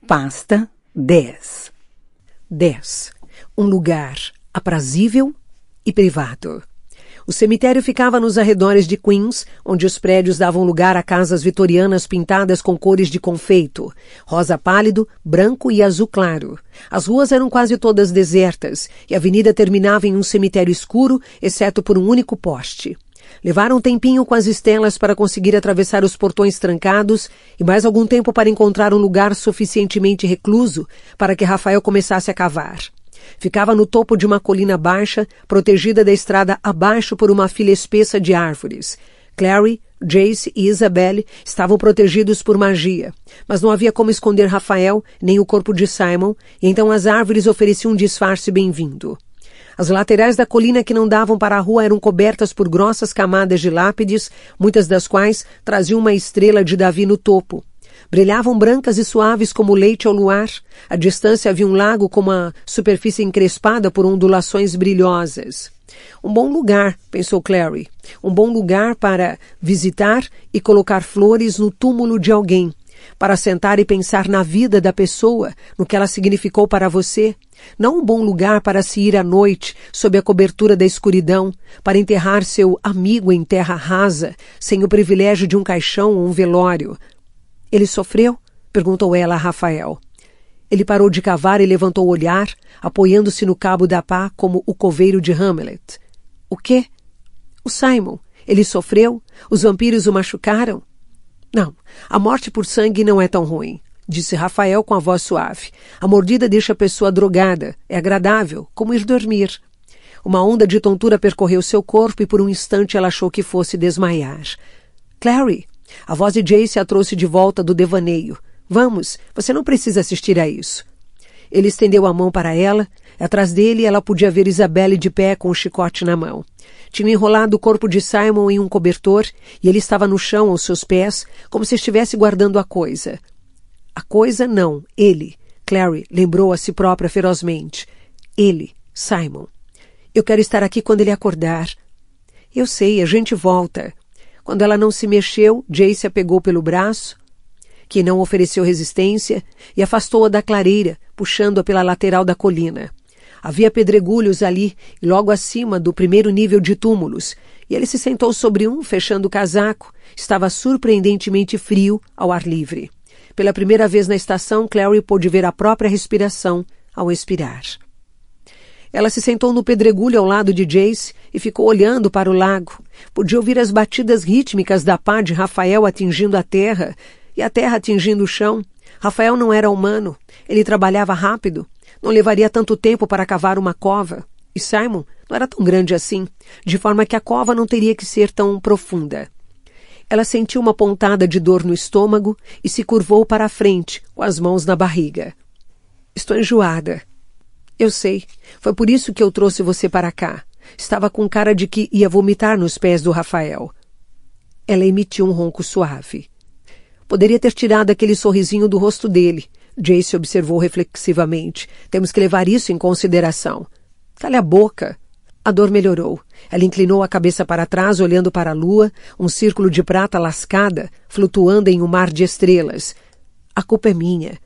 Pasta 10. 10. Um lugar aprazível e privado. O cemitério ficava nos arredores de Queens, onde os prédios davam lugar a casas vitorianas pintadas com cores de confeito, rosa pálido, branco e azul claro. As ruas eram quase todas desertas, e a avenida terminava em um cemitério escuro, exceto por um único poste. Levaram um tempinho com as estelas para conseguir atravessar os portões trancados e mais algum tempo para encontrar um lugar suficientemente recluso para que Rafael começasse a cavar. Ficava no topo de uma colina baixa, protegida da estrada abaixo por uma fila espessa de árvores. Clary, Jace e Isabelle estavam protegidos por magia, mas não havia como esconder Rafael nem o corpo de Simon, e então as árvores ofereciam um disfarce bem-vindo. As laterais da colina que não davam para a rua eram cobertas por grossas camadas de lápides, muitas das quais traziam uma estrela de Davi no topo. Brilhavam brancas e suaves como leite ao luar. À distância havia um lago com uma superfície encrespada por ondulações brilhosas. Um bom lugar, pensou Clary. Um bom lugar para visitar e colocar flores no túmulo de alguém. Para sentar e pensar na vida da pessoa, no que ela significou para você. Não um bom lugar para se ir à noite, sob a cobertura da escuridão, para enterrar seu amigo em terra rasa, sem o privilégio de um caixão ou um velório. Ele sofreu? Perguntou ela a Rafael. Ele parou de cavar e levantou o olhar, apoiando-se no cabo da pá como o coveiro de Hamlet. O quê? O Simon. Ele sofreu? Os vampiros o machucaram? Não, a morte por sangue não é tão ruim, disse Rafael com a voz suave. A mordida deixa a pessoa drogada. É agradável, como ir dormir. Uma onda de tontura percorreu seu corpo e por um instante ela achou que fosse desmaiar. Clary! A voz de Jace a trouxe de volta do devaneio. Vamos, você não precisa assistir a isso. Ele estendeu a mão para ela. Atrás dele, ela podia ver Isabelle de pé com o chicote na mão. Tinha enrolado o corpo de Simon em um cobertor e ele estava no chão aos seus pés, como se estivesse guardando a coisa. A coisa não, ele. Clary lembrou a si própria ferozmente. Ele, Simon. Eu quero estar aqui quando ele acordar. Eu sei, a gente volta. Quando ela não se mexeu, Jace a pegou pelo braço, que não ofereceu resistência, e afastou-a da clareira, puxando-a pela lateral da colina. Havia pedregulhos ali, logo acima do primeiro nível de túmulos, e ele se sentou sobre um, fechando o casaco. Estava surpreendentemente frio ao ar livre. Pela primeira vez na estação, Clary pôde ver a própria respiração ao expirar. Ela se sentou no pedregulho ao lado de Jace e ficou olhando para o lago. Podia ouvir as batidas rítmicas da pá de Rafael atingindo a terra e a terra atingindo o chão. Rafael não era humano. Ele trabalhava rápido. Não levaria tanto tempo para cavar uma cova. E Simon não era tão grande assim, de forma que a cova não teria que ser tão profunda. Ela sentiu uma pontada de dor no estômago e se curvou para a frente, com as mãos na barriga. Estou enjoada. Eu sei. Foi por isso que eu trouxe você para cá. Estava com cara de que ia vomitar nos pés do Rafael. Ela emitiu um ronco suave. Poderia ter tirado aquele sorrisinho do rosto dele. Jace observou reflexivamente. Temos que levar isso em consideração. Cale a boca. A dor melhorou. Ela inclinou a cabeça para trás, olhando para a lua, um círculo de prata lascada, flutuando em um mar de estrelas. A culpa é minha.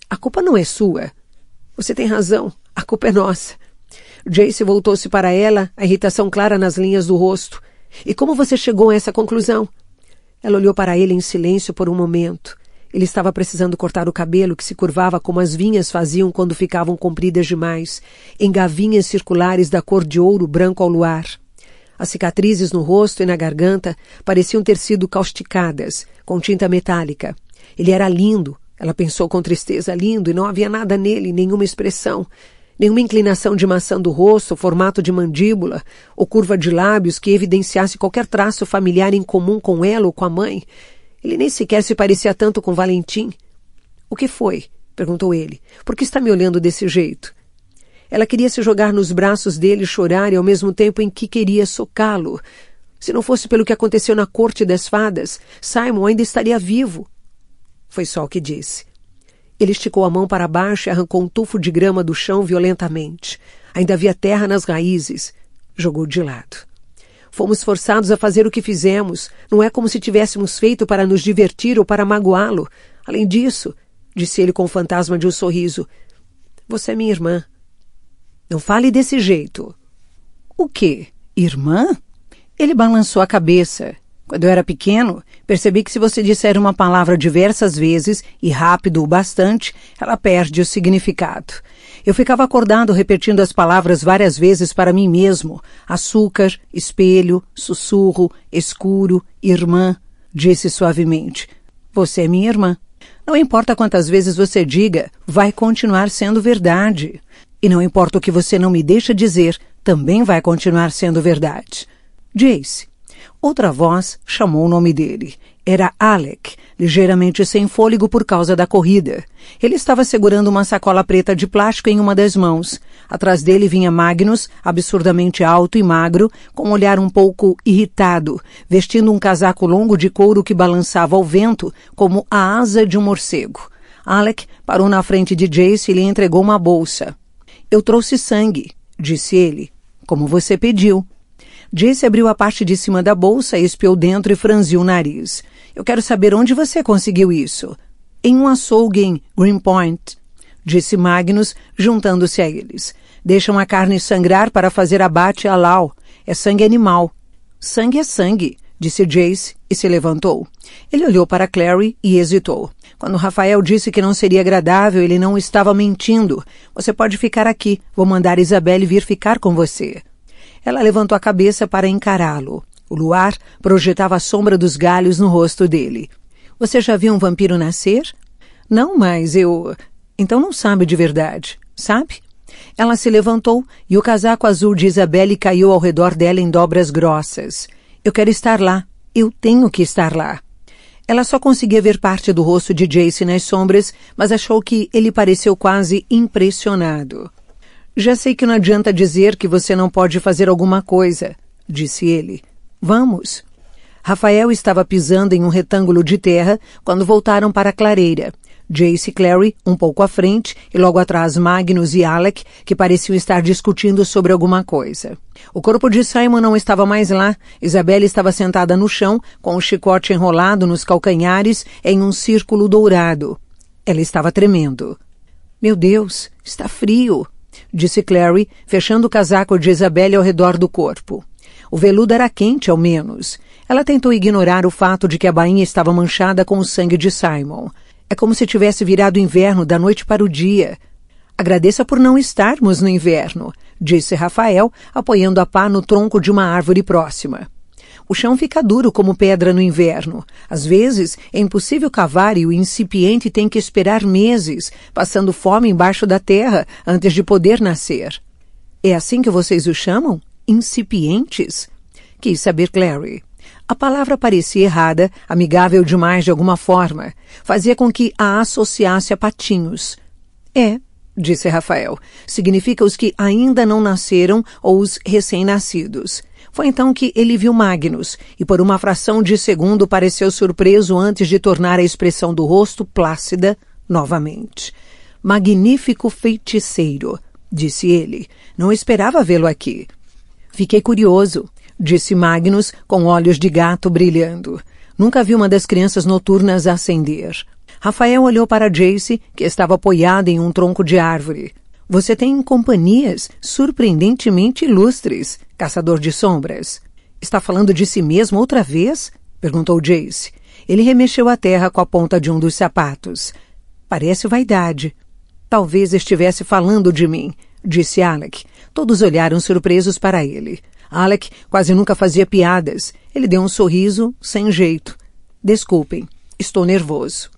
A culpa não é sua. Você tem razão. A culpa é nossa. Jace voltou-se para ela, a irritação clara nas linhas do rosto. E como você chegou a essa conclusão? Ela olhou para ele em silêncio por um momento. Ele estava precisando cortar o cabelo que se curvava como as vinhas faziam quando ficavam compridas demais, em gavinhas circulares da cor de ouro branco ao luar. As cicatrizes no rosto e na garganta pareciam ter sido causticadas, com tinta metálica. Ele era lindo, ela pensou com tristeza, lindo, e não havia nada nele, nenhuma expressão, nenhuma inclinação de maçã do rosto, formato de mandíbula, ou curva de lábios que evidenciasse qualquer traço familiar em comum com ela ou com a mãe. Ele nem sequer se parecia tanto com Valentim. — O que foi? Perguntou ele. — Por que está me olhando desse jeito? Ela queria se jogar nos braços dele e chorar e ao mesmo tempo em que queria socá-lo. Se não fosse pelo que aconteceu na corte das fadas, Simon ainda estaria vivo. Foi só o que disse. Ele esticou a mão para baixo e arrancou um tufo de grama do chão violentamente. Ainda havia terra nas raízes. Jogou de lado. Fomos forçados a fazer o que fizemos. Não é como se tivéssemos feito para nos divertir ou para magoá-lo. Além disso, disse ele com o fantasma de um sorriso. Você é minha irmã. Não fale desse jeito. O quê? Irmã? Ele balançou a cabeça. Quando eu era pequeno, percebi que se você disser uma palavra diversas vezes e rápido o bastante, ela perde o significado. Eu ficava acordado repetindo as palavras várias vezes para mim mesmo. Açúcar, espelho, sussurro, escuro, irmã. Disse suavemente. Você é minha irmã. Não importa quantas vezes você diga, vai continuar sendo verdade. E não importa o que você não me deixa dizer, também vai continuar sendo verdade. Jace. Outra voz chamou o nome dele. Era Alec, ligeiramente sem fôlego por causa da corrida. Ele estava segurando uma sacola preta de plástico em uma das mãos. Atrás dele vinha Magnus, absurdamente alto e magro, com um olhar um pouco irritado, vestindo um casaco longo de couro que balançava ao vento como a asa de um morcego. Alec parou na frente de Jace e lhe entregou uma bolsa. Eu trouxe sangue, disse ele, como você pediu. Jace abriu a parte de cima da bolsa, espiou dentro e franziu o nariz. Eu quero saber onde você conseguiu isso. Em um açougue em Greenpoint, disse Magnus, juntando-se a eles. Deixam a carne sangrar para fazer abate halal. É sangue animal. Sangue é sangue, disse Jace e se levantou. Ele olhou para Clary e hesitou. Quando Rafael disse que não seria agradável, ele não estava mentindo. Você pode ficar aqui. Vou mandar Isabelle vir ficar com você. Ela levantou a cabeça para encará-lo. O luar projetava a sombra dos galhos no rosto dele. Você já viu um vampiro nascer? Não, mas eu... Então não sabe de verdade, sabe? Ela se levantou e o casaco azul de Isabelle caiu ao redor dela em dobras grossas. Eu quero estar lá. Eu tenho que estar lá. Ela só conseguia ver parte do rosto de Jace nas sombras, mas achou que ele pareceu quase impressionado. Já sei que não adianta dizer que você não pode fazer alguma coisa, disse ele. Vamos. Rafael estava pisando em um retângulo de terra quando voltaram para a clareira. Jace e Clary, um pouco à frente, e logo atrás Magnus e Alec, que pareciam estar discutindo sobre alguma coisa. O corpo de Simon não estava mais lá. Isabelle estava sentada no chão, com o chicote enrolado nos calcanhares, em um círculo dourado. Ela estava tremendo. Meu Deus, está frio, disse Clary, fechando o casaco de Isabelle ao redor do corpo. O veludo era quente, ao menos. Ela tentou ignorar o fato de que a bainha estava manchada com o sangue de Simon. É como se tivesse virado inverno da noite para o dia. Agradeça por não estarmos no inverno, disse Rafael, apoiando a pá no tronco de uma árvore próxima. O chão fica duro como pedra no inverno. Às vezes, é impossível cavar e o incipiente tem que esperar meses, passando fome embaixo da terra antes de poder nascer. É assim que vocês o chamam? Incipientes? Quis saber Clary. A palavra parecia errada, amigável demais de alguma forma. Fazia com que a associasse a patinhos. É, disse Rafael. Significa os que ainda não nasceram ou os recém-nascidos. Foi então que ele viu Magnus, e por uma fração de segundo pareceu surpreso antes de tornar a expressão do rosto plácida novamente. Magnífico feiticeiro, disse ele. Não esperava vê-lo aqui. Fiquei curioso, disse Magnus, com olhos de gato brilhando. Nunca vi uma das crianças noturnas acender. Rafael olhou para Jace, que estava apoiada em um tronco de árvore. Você tem companhias surpreendentemente ilustres, caçador de sombras. Está falando de si mesmo outra vez? Perguntou Jace. Ele remexeu a terra com a ponta de um dos sapatos. Parece vaidade. Talvez estivesse falando de mim, disse Alec. Todos olharam surpresos para ele. Alec quase nunca fazia piadas. Ele deu um sorriso sem jeito. Desculpem, estou nervoso.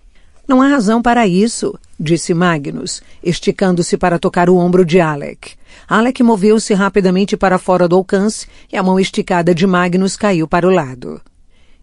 Não há razão para isso, disse Magnus, esticando-se para tocar o ombro de Alec. Alec moveu-se rapidamente para fora do alcance e a mão esticada de Magnus caiu para o lado.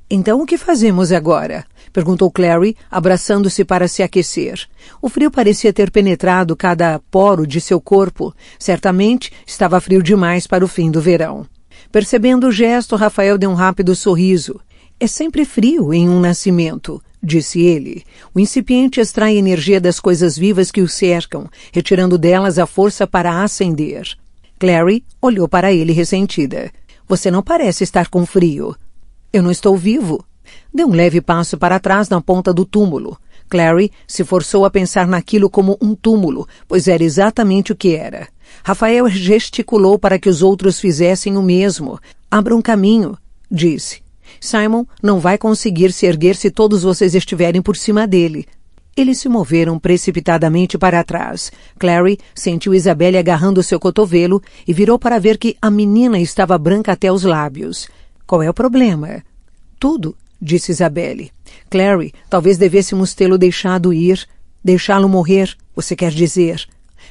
Então o que fazemos agora? Perguntou Clary, abraçando-se para se aquecer. O frio parecia ter penetrado cada poro de seu corpo. Certamente estava frio demais para o fim do verão. Percebendo o gesto, Rafael deu um rápido sorriso. É sempre frio em um nascimento, disse ele. O incipiente extrai energia das coisas vivas que o cercam, retirando delas a força para ascender. Clary olhou para ele ressentida. Você não parece estar com frio. Eu não estou vivo. Deu um leve passo para trás na ponta do túmulo. Clary se forçou a pensar naquilo como um túmulo, pois era exatamente o que era. Rafael gesticulou para que os outros fizessem o mesmo. Abra um caminho, disse. Simon não vai conseguir se erguer se todos vocês estiverem por cima dele. Eles se moveram precipitadamente para trás. Clary sentiu Isabelle agarrando seu cotovelo e virou para ver que a menina estava branca até os lábios. Qual é o problema? Tudo, disse Isabelle. Clary, talvez devêssemos tê-lo deixado ir. Deixá-lo morrer, você quer dizer?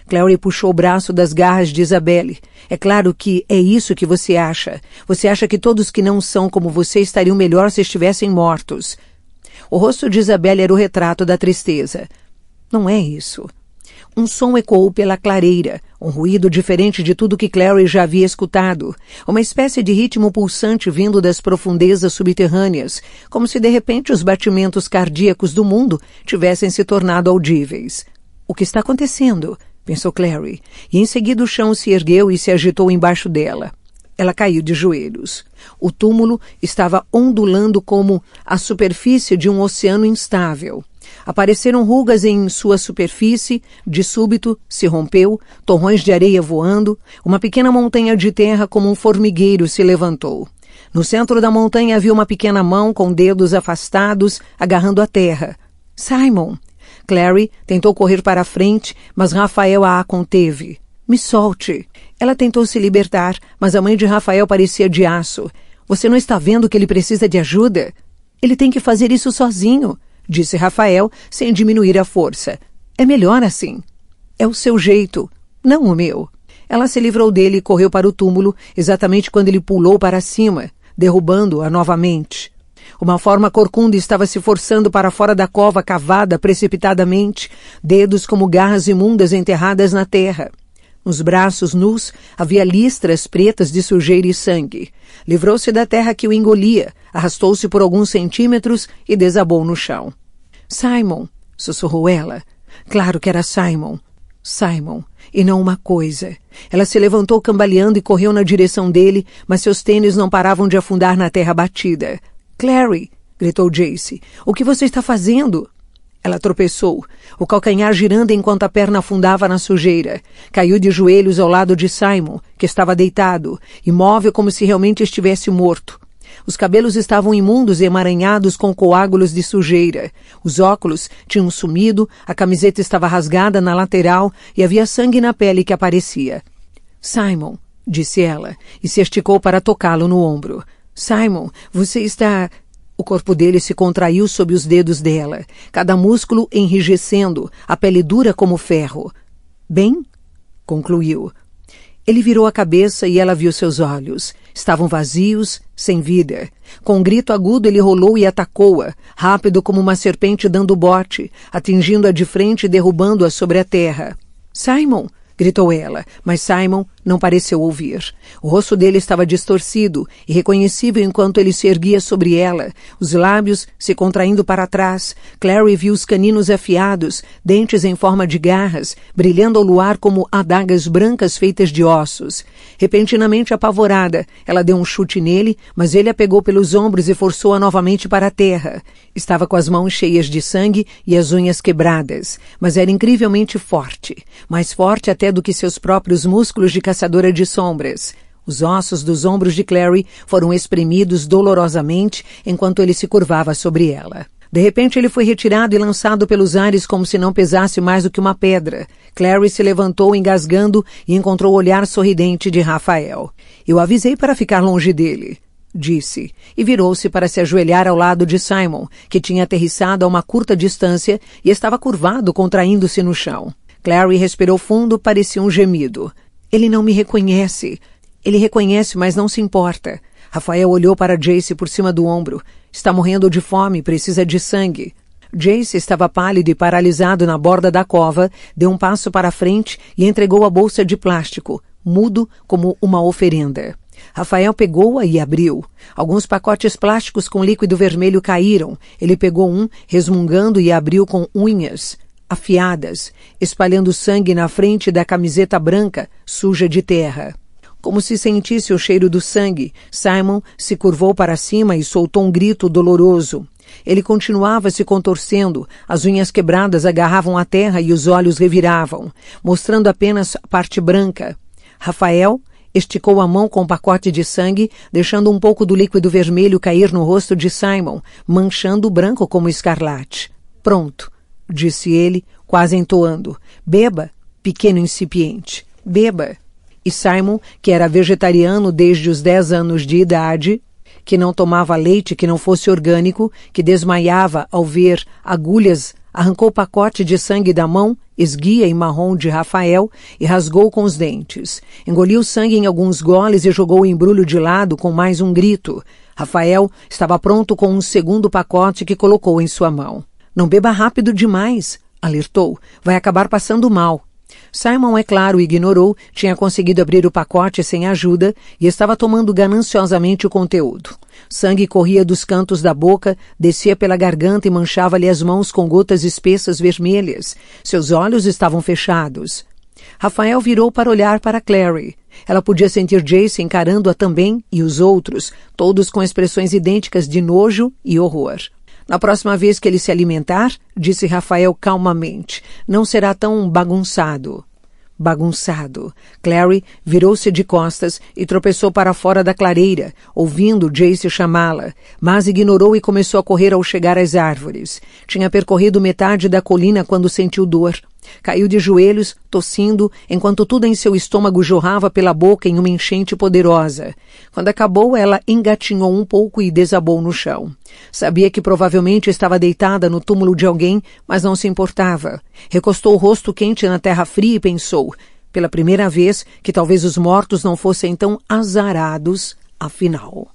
Clary puxou o braço das garras de Isabelle. É claro que é isso que você acha. Você acha que todos que não são como você estariam melhor se estivessem mortos. O rosto de Isabelle era o retrato da tristeza. Não é isso. Um som ecoou pela clareira, um ruído diferente de tudo que Clary já havia escutado, uma espécie de ritmo pulsante vindo das profundezas subterrâneas, como se de repente os batimentos cardíacos do mundo tivessem se tornado audíveis. O que está acontecendo? Pensou Clary, e em seguida o chão se ergueu e se agitou embaixo dela. Ela caiu de joelhos. O túmulo estava ondulando como a superfície de um oceano instável. Apareceram rugas em sua superfície, de súbito se rompeu, torrões de areia voando, uma pequena montanha de terra como um formigueiro se levantou. No centro da montanha havia uma pequena mão com dedos afastados, agarrando a terra. Simon! Clary tentou correr para a frente, mas Rafael a conteve. Me solte! Ela tentou se libertar, mas a mãe de Rafael parecia de aço. Você não está vendo que ele precisa de ajuda? Ele tem que fazer isso sozinho, disse Rafael, sem diminuir a força. É melhor assim. É o seu jeito, não o meu. Ela se livrou dele e correu para o túmulo, exatamente quando ele pulou para cima, derrubando-a novamente. Uma forma corcunda estava se forçando para fora da cova cavada precipitadamente, dedos como garras imundas enterradas na terra. Nos braços nus havia listras pretas de sujeira e sangue. Livrou-se da terra que o engolia, arrastou-se por alguns centímetros e desabou no chão. Simon, sussurrou ela. Claro que era Simon. Simon, e não uma coisa. Ela se levantou cambaleando e correu na direção dele, mas seus tênis não paravam de afundar na terra batida. Clary, gritou Jace, o que você está fazendo? Ela tropeçou, o calcanhar girando enquanto a perna afundava na sujeira. Caiu de joelhos ao lado de Simon, que estava deitado, imóvel como se realmente estivesse morto. Os cabelos estavam imundos e emaranhados com coágulos de sujeira. Os óculos tinham sumido, a camiseta estava rasgada na lateral e havia sangue na pele que aparecia. Simon, disse ela, e se esticou para tocá-lo no ombro. Simon, você está... O corpo dele se contraiu sob os dedos dela, cada músculo enrijecendo, a pele dura como ferro. Bem? Concluiu. Ele virou a cabeça e ela viu seus olhos. Estavam vazios, sem vida. Com um grito agudo ele rolou e atacou-a, rápido como uma serpente dando bote, atingindo-a de frente e derrubando-a sobre a terra. Simon! Gritou ela, mas Simon não pareceu ouvir. O rosto dele estava distorcido, irreconhecível enquanto ele se erguia sobre ela, os lábios se contraindo para trás. Clary viu os caninos afiados, dentes em forma de garras, brilhando ao luar como adagas brancas feitas de ossos. Repentinamente apavorada, ela deu um chute nele, mas ele a pegou pelos ombros e forçou-a novamente para a terra. Estava com as mãos cheias de sangue e as unhas quebradas, mas era incrivelmente forte, mais forte até do que seus próprios músculos de caçadora de sombras. Os ossos dos ombros de Clary foram espremidos dolorosamente enquanto ele se curvava sobre ela. De repente ele foi retirado e lançado pelos ares como se não pesasse mais do que uma pedra. Clary se levantou engasgando e encontrou o olhar sorridente de Rafael. Eu avisei para ficar longe dele, disse, e virou-se para se ajoelhar ao lado de Simon, que tinha aterrissado a uma curta distância e estava curvado, contraindo-se no chão. Clary respirou fundo, parecia um gemido. Ele não me reconhece. Ele reconhece, mas não se importa. Rafael olhou para Jace por cima do ombro. Está morrendo de fome, precisa de sangue. Jace estava pálido e paralisado na borda da cova, deu um passo para a frente e entregou a bolsa de plástico, mudo como uma oferenda. Rafael pegou-a e abriu. Alguns pacotes plásticos com líquido vermelho caíram. Ele pegou um, resmungando, e abriu com unhas afiadas, espalhando sangue na frente da camiseta branca, suja de terra. Como se sentisse o cheiro do sangue, Simon se curvou para cima e soltou um grito doloroso. Ele continuava se contorcendo, as unhas quebradas agarravam a terra e os olhos reviravam, mostrando apenas a parte branca. Rafael esticou a mão com o pacote de sangue, deixando um pouco do líquido vermelho cair no rosto de Simon, manchando o branco como escarlate. Pronto, disse ele, quase entoando. Beba, pequeno incipiente, beba. E Simon, que era vegetariano desde os 10 anos de idade, que não tomava leite que não fosse orgânico, que desmaiava ao ver agulhas, arrancou o pacote de sangue da mão, esguia e marrom de Rafael, e rasgou com os dentes. Engoliu o sangue em alguns goles e jogou o embrulho de lado com mais um grito. Rafael estava pronto com um segundo pacote que colocou em sua mão. Não beba rápido demais, alertou. Vai acabar passando mal. Simon, é claro, ignorou, tinha conseguido abrir o pacote sem ajuda e estava tomando gananciosamente o conteúdo. Sangue corria dos cantos da boca, descia pela garganta e manchava-lhe as mãos com gotas espessas vermelhas. Seus olhos estavam fechados. Rafael virou para olhar para Clary. Ela podia sentir Jace encarando-a também e os outros, todos com expressões idênticas de nojo e horror. Na próxima vez que ele se alimentar, disse Rafael calmamente, não será tão bagunçado. Bagunçado. Clary virou-se de costas e tropeçou para fora da clareira, ouvindo Jace chamá-la, mas ignorou e começou a correr ao chegar às árvores. Tinha percorrido metade da colina quando sentiu dor. Caiu de joelhos, tossindo, enquanto tudo em seu estômago jorrava pela boca em uma enchente poderosa. Quando acabou, ela engatinhou um pouco e desabou no chão. Sabia que provavelmente estava deitada no túmulo de alguém, mas não se importava. Recostou o rosto quente na terra fria e pensou, pela primeira vez, que talvez os mortos não fossem tão azarados, afinal.